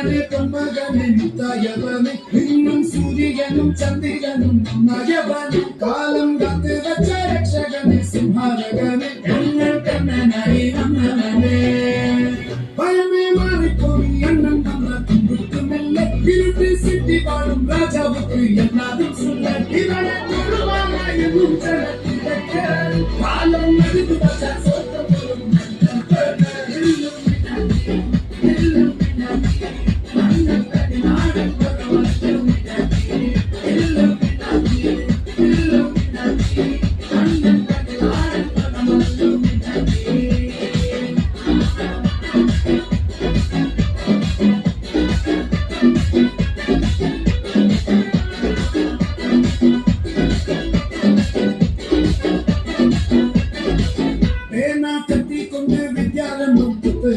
மகனே தொன்மகனே முத்தாயவனே இன்னும் சூரியனும் சந்திரனும் நயவனே காலம் காத்து வச்ச ரட்சகனே சிம்ஹாரகனே எங்கள் கண்ணனை நம்மவனே பயமே மாறிப்போய் அண்ணன் நம்ம துன்புக்கு மெல்ல இருட்டு சிட்டி வாழும் ராஜாவுக்கு எல்லாரும் சொல்ல இவனை திருவாங்க என்னும் காலம் நடுவு வச்ச சொத்தம்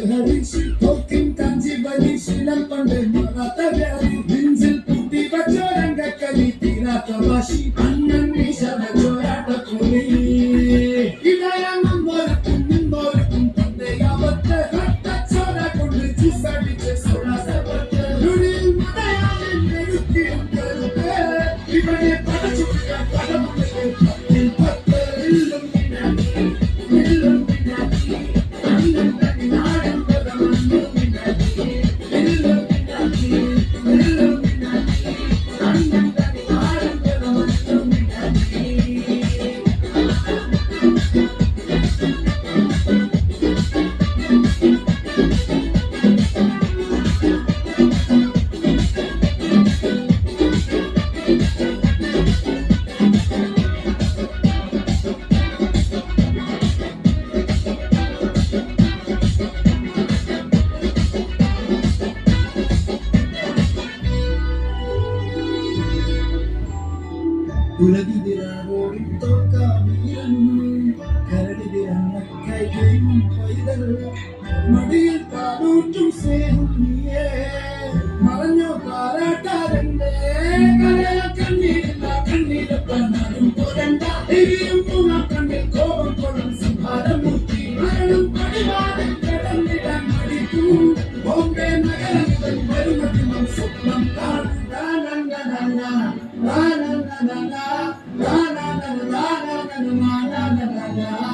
ஹரிஷி தோக்கின் காஞ்சி பலி சீலம் பண்டு மராத்த வியாதி நெஞ்சில் பூட்டி வச்சோரங்க கலி தீராத்த வாசி அண்ணன் மீசவ ஜோராட்ட கோலி இதயம் முன்போருக்கும் தந்தையாவத்த ரத்த சோர கொண்டு ஜூசடிச்ச சோடாசவத்த நுடில் மதையாவின் நெருக்கி உண்டருக்க இவனே படச்சுக்க படமுக்கு பத்தில் பத்து இல்லும் ഉലകിതിരാവോടി തോക്കാമീരൻ കരടിതിരന്നക്കൈയും പൈതൽ മടിയിൽ താനൂറ്റും സ്നേഹം നീയേ മറഞ്ഞോ പാരാട്ടാരണ്ടേ കരയ കണ്ണീരില്ല കണ്ണീരപ്പനാരും പോരണ്ട എരിയും പൂണ കണ്ണിൽ കോപം കൊള്ളും സംഹാരമൂർത്തി മരണം പടിവാതിൽ കടന്നിടാൻ മടിക്കും ബോംബെ നഗരത്തിൽ വരുമതിമം സ്വപ്നം കാണും la la la la la la la la la la la la la la la